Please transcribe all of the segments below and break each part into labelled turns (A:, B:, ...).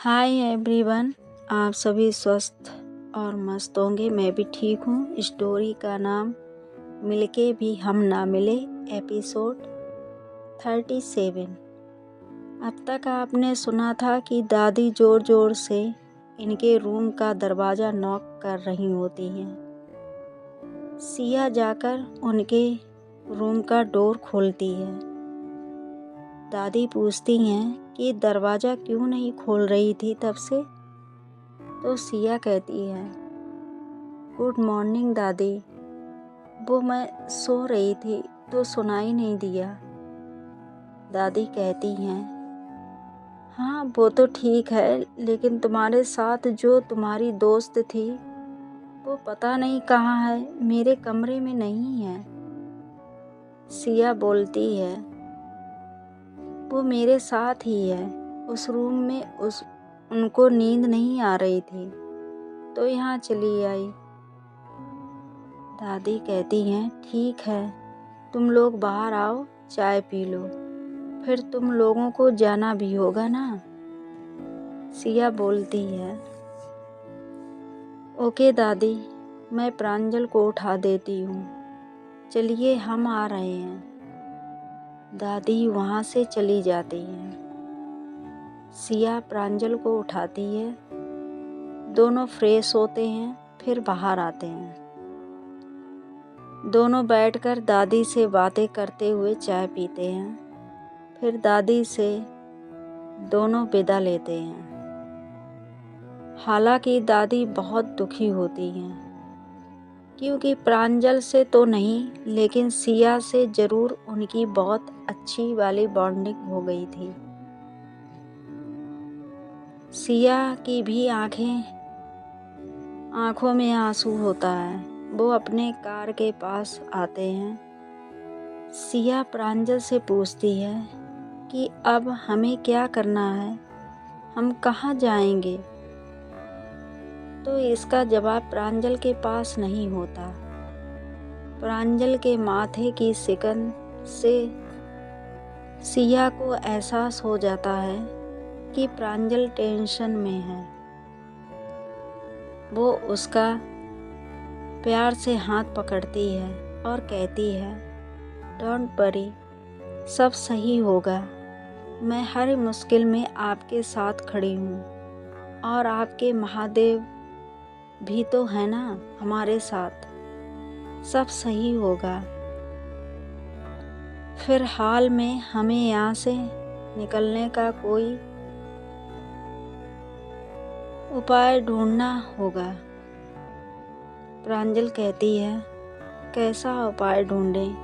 A: Hi everyone, आप सभी स्वस्थ और मस्त होंगे। मैं भी ठीक हूँ। स्टोरी का नाम मिलके भी हम ना मिले, एपिसोड 37। अब तक आपने सुना था कि दादी ज़ोर ज़ोर से इनके रूम का दरवाज़ा नॉक कर रही होती हैं। सिया जाकर उनके रूम का डोर खोलती है। दादी पूछती हैं कि दरवाज़ा क्यों नहीं खोल रही थी तब से। तो सिया कहती है, गुड मॉर्निंग दादी, वो मैं सो रही थी तो सुनाई नहीं दिया। दादी कहती हैं, हाँ वो तो ठीक है, लेकिन तुम्हारे साथ जो तुम्हारी दोस्त थी वो पता नहीं कहाँ है, मेरे कमरे में नहीं है। सिया बोलती है, वो मेरे साथ ही है, उस रूम में उनको नींद नहीं आ रही थी तो यहाँ चली आई। दादी कहती हैं, ठीक है, तुम लोग बाहर आओ, चाय पी लो, फिर तुम लोगों को जाना भी होगा ना। सिया बोलती है, ओके दादी, मैं प्रांजल को उठा देती हूँ, चलिए हम आ रहे हैं। दादी वहाँ से चली जाती हैं। सिया प्रांजल को उठाती है, दोनों फ्रेश होते हैं, फिर बाहर आते हैं। दोनों बैठकर दादी से बातें करते हुए चाय पीते हैं। फिर दादी से दोनों विदा लेते हैं। हालांकि दादी बहुत दुखी होती हैं, क्योंकि प्रांजल से तो नहीं, लेकिन सिया से ज़रूर उनकी बहुत अच्छी वाली बॉन्डिंग हो गई थी। सिया की भी आंखों में आंसू होता है। वो अपने कार के पास आते हैं। सिया प्रांजल से पूछती है कि अब हमें क्या करना है, हम कहाँ जाएंगे। तो इसका जवाब प्रांजल के पास नहीं होता। प्रांजल के माथे की सिकन से सिया को एहसास हो जाता है कि प्रांजल टेंशन में है। वो उसका प्यार से हाथ पकड़ती है और कहती है, डोंट वरी, सब सही होगा। मैं हर मुश्किल में आपके साथ खड़ी हूँ और आपके महादेव भी तो है ना हमारे साथ, सब सही होगा। फिर हाल में हमें यहाँ से निकलने का कोई उपाय ढूंढना होगा। प्रांजल कहती है, कैसा उपाय ढूंढें?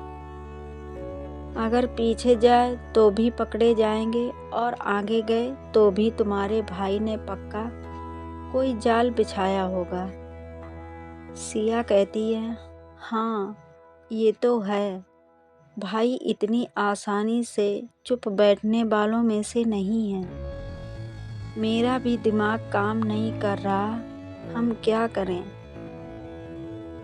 A: अगर पीछे जाए तो भी पकड़े जाएंगे और आगे गए तो भी तुम्हारे भाई ने पक्का कोई जाल बिछाया होगा। सिया कहती है, हाँ ये तो है, भाई इतनी आसानी से चुप बैठने वालों में से नहीं है। मेरा भी दिमाग काम नहीं कर रहा, हम क्या करें।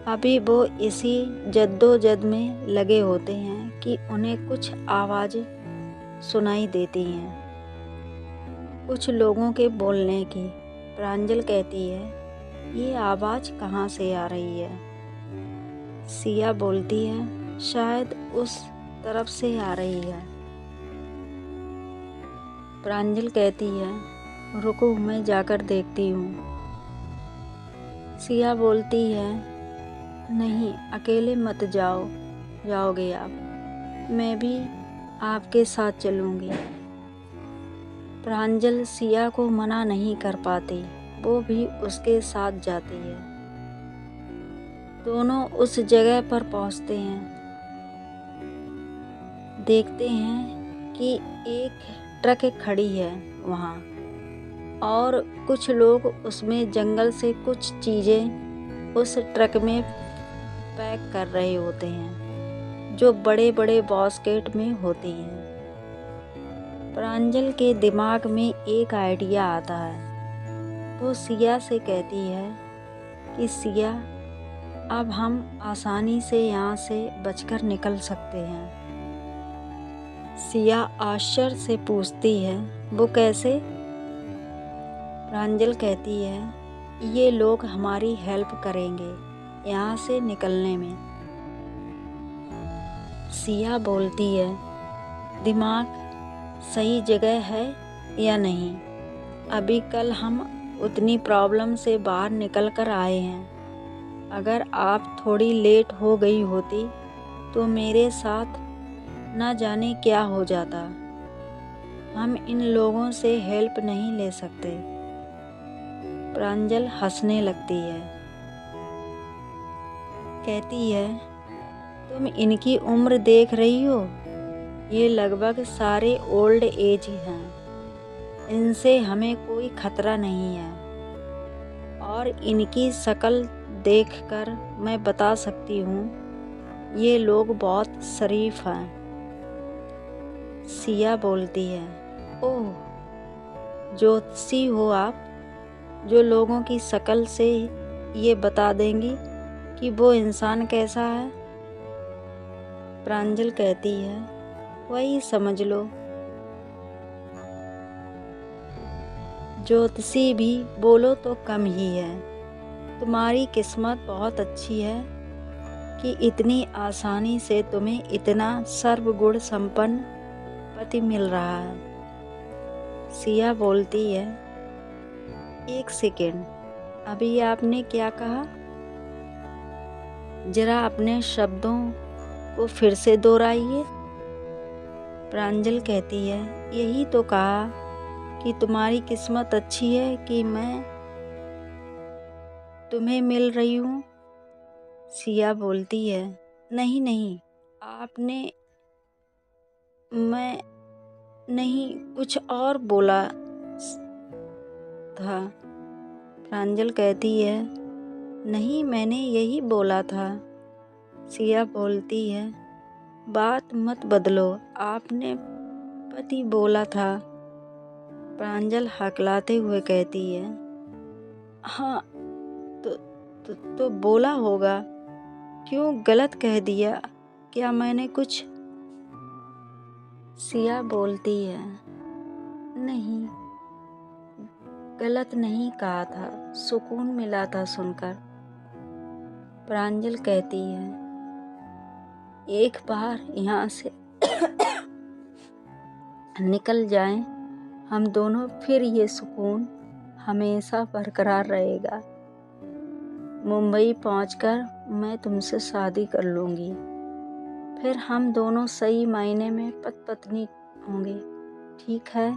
A: अभी वो इसी जद्दोजहद में लगे होते हैं कि उन्हें कुछ आवाज़ें सुनाई देती हैं, कुछ लोगों के बोलने की। प्रांजल कहती है, ये आवाज़ कहाँ से आ रही है? सिया बोलती है, शायद उस तरफ से आ रही है। प्रांजल कहती है, रुको मैं जाकर देखती हूँ। सिया बोलती है, नहीं अकेले मत जाओगे आप, मैं भी आपके साथ चलूँगी। प्रांजल सिया को मना नहीं कर पाती, वो भी उसके साथ जाती है। दोनों उस जगह पर पहुँचते हैं। देखते हैं कि एक ट्रक खड़ी है वहाँ, और कुछ लोग उसमें जंगल से कुछ चीज़ें उस ट्रक में पैक कर रहे होते हैं, जो बड़े बड़े बास्केट में होती हैं। प्रांजल के दिमाग में एक आइडिया आता है। वो सिया से कहती है कि सिया, अब हम आसानी से यहाँ से बचकर निकल सकते हैं। सिया आश्चर्य से पूछती है, वो कैसे? प्रांजल कहती है ये लोग हमारी हेल्प करेंगे यहाँ से निकलने में। सिया बोलती है दिमाग सही जगह है या नहीं? अभी कल हम उतनी प्रॉब्लम से बाहर निकल कर आए हैं। अगर आप थोड़ी लेट हो गई होती तो मेरे साथ न जाने क्या हो जाता। हम इन लोगों से हेल्प नहीं ले सकते। प्रांजल हंसने लगती है, कहती है तुम इनकी उम्र देख रही हो, ये लगभग सारे ओल्ड एज हैं। इनसे हमें कोई खतरा नहीं है और इनकी शक्ल देखकर मैं बता सकती हूँ ये लोग बहुत शरीफ हैं। सिया बोलती है ओह, ज्योतिषी हो आप, जो लोगों की शक्ल से ये बता देंगी कि वो इंसान कैसा है? प्रांजल कहती है वही समझ लो। ज्योतिषी भी बोलो तो कम ही है। तुम्हारी किस्मत बहुत अच्छी है कि इतनी आसानी से तुम्हें इतना सर्वगुण संपन्न पति मिल रहा है। सिया बोलती है एक सेकेंड, अभी आपने क्या कहा? जरा अपने शब्दों को फिर से दोहराइए। प्रांजल कहती है यही तो कहा कि तुम्हारी किस्मत अच्छी है कि मैं तुम्हें मिल रही हूँ। सिया बोलती है नहीं नहीं, आपने, मैं नहीं, कुछ और बोला था। प्रांजल कहती है नहीं, मैंने यही बोला था। सिया बोलती है बात मत बदलो, आपने पति बोला था। प्रांजल हकलाते हुए कहती है हाँ तो बोला होगा, क्यों गलत कह दिया क्या मैंने कुछ? सिया बोलती है नहीं, गलत नहीं कहा था, सुकून मिला था सुनकर। प्रांजल कहती है एक बार यहाँ से निकल जाएं हम दोनों, फिर ये सुकून हमेशा बरकरार रहेगा। मुंबई पहुंचकर मैं तुमसे शादी कर लूँगी, फिर हम दोनों सही मायने में पति पत्नी होंगे, ठीक है?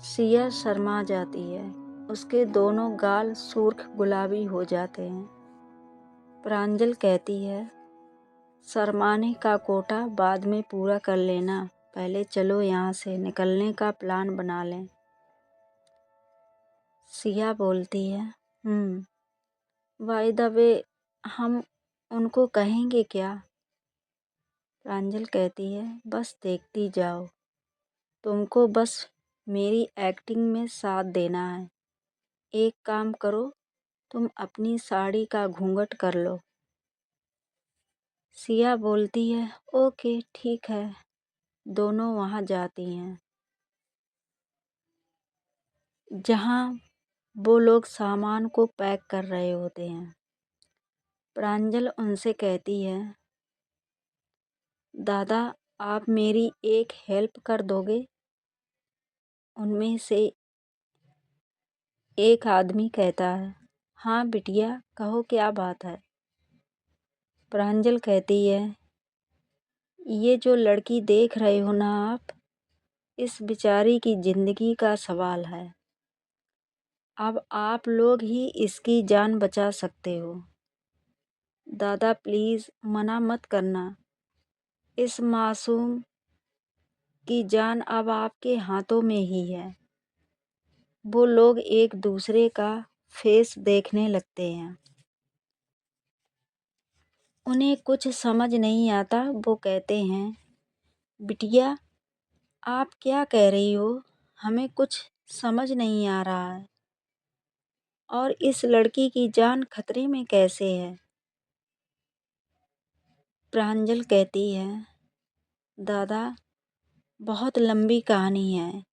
A: सिया शर्मा जाती है, उसके दोनों गाल सुर्ख गुलाबी हो जाते हैं। प्रांजल कहती है शर्माने का कोटा बाद में पूरा कर लेना, पहले चलो यहाँ से निकलने का प्लान बना लें। सिया बोलती है बाय द वे, हम उनको कहेंगे क्या? प्रांजल कहती है बस देखती जाओ, तुमको बस मेरी एक्टिंग में साथ देना है। एक काम करो, तुम अपनी साड़ी का घूंघट कर लो। सिया बोलती है ओके ठीक है। दोनों वहाँ जाती हैं जहाँ वो लोग सामान को पैक कर रहे होते हैं। प्रांजल उनसे कहती है दादा, आप मेरी एक हेल्प कर दोगे? उनमें से एक आदमी कहता है हाँ बिटिया, कहो क्या बात है? प्रांजल कहती है ये जो लड़की देख रहे हो ना आप, इस बेचारी की जिंदगी का सवाल है। अब आप लोग ही इसकी जान बचा सकते हो। दादा प्लीज़ मना मत करना, इस मासूम की जान अब आपके हाथों में ही है। वो लोग एक दूसरे का फेस देखने लगते हैं। उन्हें कुछ समझ नहीं आता। वो कहते हैं बिटिया, आप क्या कह रही हो? हमें कुछ समझ नहीं आ रहा है। और इस लड़की की जान खतरे में कैसे है? प्रांजल कहती है दादा, बहुत लंबी कहानी है।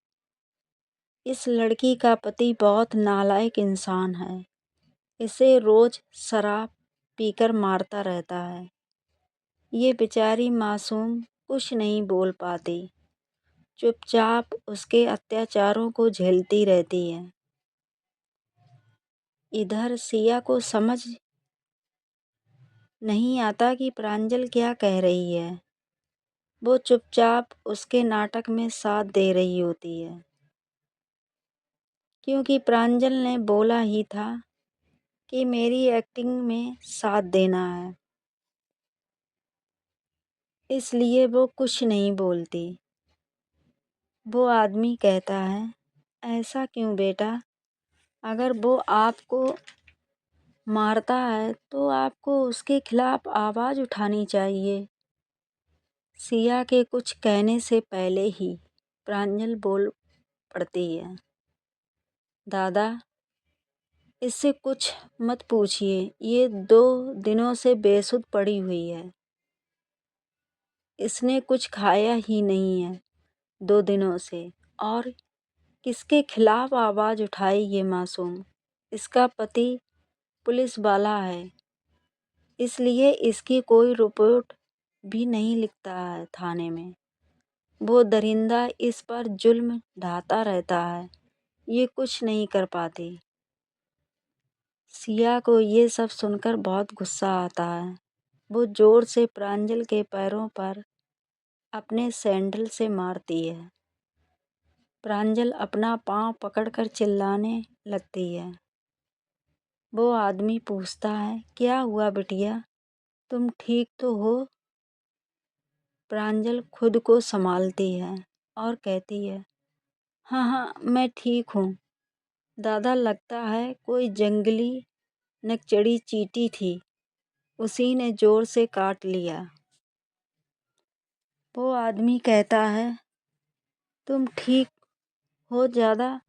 A: इस लड़की का पति बहुत नालायक इंसान है। इसे रोज शराब पीकर मारता रहता है। ये बेचारी मासूम कुछ नहीं बोल पाती, चुपचाप उसके अत्याचारों को झेलती रहती है। इधर सिया को समझ नहीं आता कि प्रांजल क्या कह रही है। वो चुपचाप उसके नाटक में साथ दे रही होती है, क्योंकि प्रांजल ने बोला ही था कि मेरी एक्टिंग में साथ देना है, इसलिए वो कुछ नहीं बोलती। वो आदमी कहता है, ऐसा क्यों बेटा? अगर वो आपको मारता है तो आपको उसके खिलाफ आवाज़ उठानी चाहिए। सिया के कुछ कहने से पहले ही प्रांजल बोल पड़ती है, दादा इससे कुछ मत पूछिए, ये 2 दिनों से बेसुध पड़ी हुई है। इसने कुछ खाया ही नहीं है 2 दिनों से, और किसके खिलाफ आवाज़ उठाई ये मासूम? इसका पति पुलिस वाला है, इसलिए इसकी कोई रिपोर्ट भी नहीं लिखता है थाने में। वो दरिंदा इस पर जुल्म ढाता रहता है, ये कुछ नहीं कर पाती। सिया को ये सब सुनकर बहुत गुस्सा आता है। वो जोर से प्रांजल के पैरों पर अपने सैंडल से मारती है। प्रांजल अपना पाँव पकड़कर चिल्लाने लगती है। वो आदमी पूछता है, क्या हुआ बिटिया, तुम ठीक तो हो? प्रांजल खुद को संभालती है और कहती है, हाँ हाँ मैं ठीक हूँ। दादा लगता है कोई जंगली नकचड़ी चींटी थी, उसी ने जोर से काट लिया। वो आदमी कहता है, तुम ठीक हो, ज़्यादा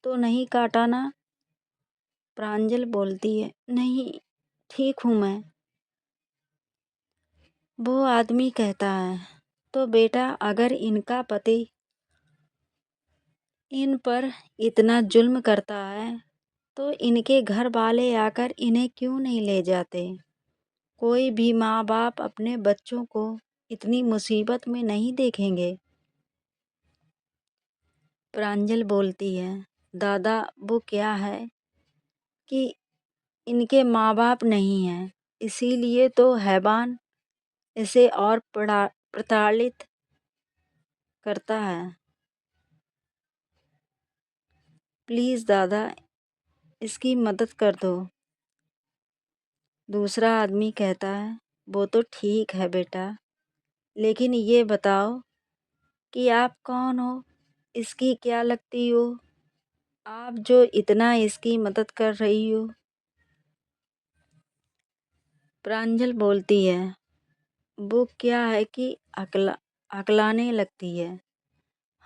A: तो नहीं काटा ना? प्रांजल बोलती है, नहीं ठीक हूँ मैं। वो आदमी कहता है, तो बेटा अगर इनका पति इन पर इतना जुल्म करता है तो इनके घर वाले आकर इन्हें क्यों नहीं ले जाते? कोई भी माँ बाप अपने बच्चों को इतनी मुसीबत में नहीं देखेंगे। प्रांजल बोलती है, दादा वो क्या है कि इनके माँ बाप नहीं हैं, इसीलिए तो हैवान इसे और प्रताड़ित करता है। प्लीज़ दादा इसकी मदद कर दो। दूसरा आदमी कहता है, वो तो ठीक है बेटा, लेकिन ये बताओ कि आप कौन हो, इसकी क्या लगती हो, आप जो इतना इसकी मदद कर रही हो? प्रांजल बोलती है, वो क्या है कि अकलाने लगती है।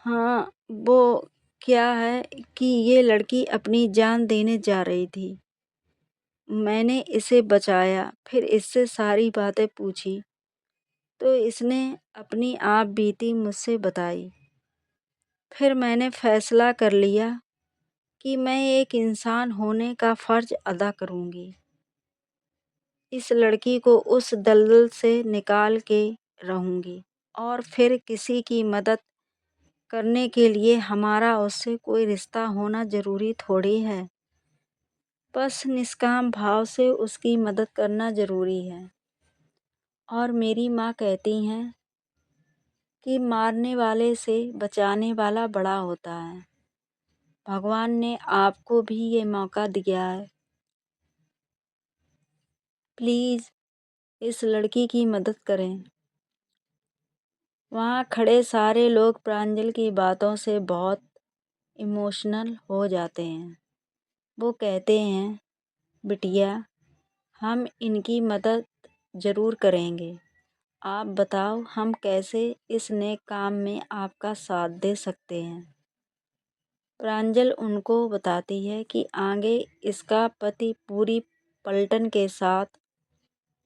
A: हाँ, वो क्या है कि ये लड़की अपनी जान देने जा रही थी। मैंने इसे बचाया, फिर इससे सारी बातें पूछी, तो इसने अपनी आप बीती मुझसे बताई। फिर मैंने फैसला कर लिया कि मैं एक इंसान होने का फ़र्ज़ अदा करूँगी। इस लड़की को उस दलदल से निकाल के रहूँगी, और फिर किसी की मदद करने के लिए हमारा उससे कोई रिश्ता होना ज़रूरी थोड़ी है। बस निष्काम भाव से उसकी मदद करना ज़रूरी है। और मेरी माँ कहती हैं कि मारने वाले से बचाने वाला बड़ा होता है। भगवान ने आपको भी ये मौका दिया है। प्लीज़ इस लड़की की मदद करें। वहाँ खड़े सारे लोग प्रांजल की बातों से बहुत इमोशनल हो जाते हैं। वो कहते हैं, बिटिया हम इनकी मदद ज़रूर करेंगे। आप बताओ हम कैसे इस नेक काम में आपका साथ दे सकते हैं? प्रांजल उनको बताती है कि आगे इसका पति पूरी पलटन के साथ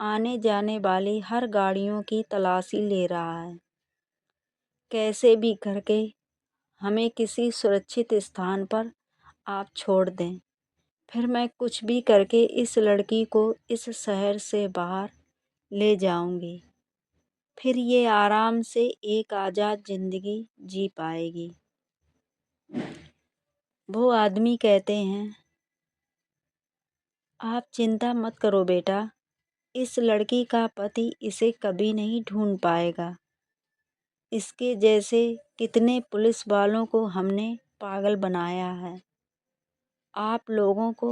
A: आने जाने वाली हर गाड़ियों की तलाशी ले रहा है। कैसे भी करके हमें किसी सुरक्षित स्थान पर आप छोड़ दें। फिर मैं कुछ भी करके इस लड़की को इस शहर से बाहर ले जाऊंगी। फिर ये आराम से एक आज़ाद जिंदगी जी पाएगी। वो आदमी कहते हैं, आप चिंता मत करो बेटा, इस लड़की का पति इसे कभी नहीं ढूंढ पाएगा। इसके जैसे कितने पुलिस वालों को हमने पागल बनाया है। आप लोगों को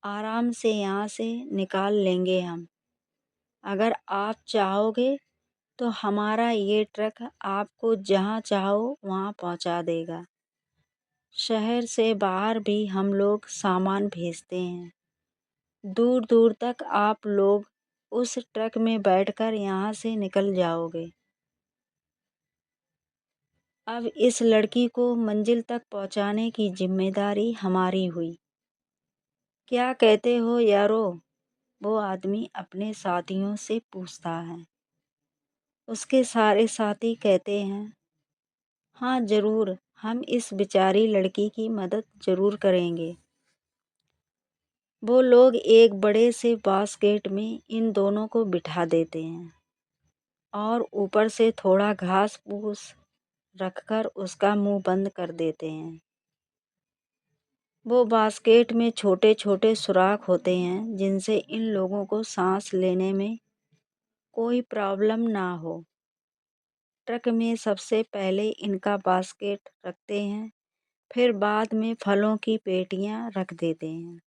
A: आराम से यहाँ से निकाल लेंगे हम। अगर आप चाहोगे तो हमारा ये ट्रक आपको जहाँ चाहो वहाँ पहुँचा देगा। शहर से बाहर भी हम लोग सामान भेजते हैं। दूर दूर तक आप लोग उस ट्रक में बैठकर यहाँ से निकल जाओगे। अब इस लड़की को मंजिल तक पहुँचाने की जिम्मेदारी हमारी हुई। क्या कहते हो यारो? वो आदमी अपने साथियों से पूछता है। उसके सारे साथी कहते हैं, हाँ ज़रूर, हम इस बेचारी लड़की की मदद ज़रूर करेंगे। वो लोग एक बड़े से बास्केट में इन दोनों को बिठा देते हैं और ऊपर से थोड़ा घास फूस रखकर उसका मुंह बंद कर देते हैं। वो बास्केट में छोटे छोटे सुराख होते हैं जिनसे इन लोगों को सांस लेने में कोई प्रॉब्लम ना हो। ट्रक में सबसे पहले इनका बास्केट रखते हैं, फिर बाद में फलों की पेटियां रख देते हैं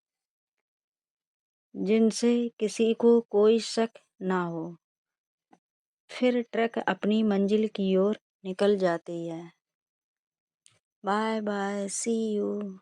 A: जिनसे किसी को कोई शक ना हो। फिर ट्रक अपनी मंजिल की ओर निकल जाती है। Bye bye, see you.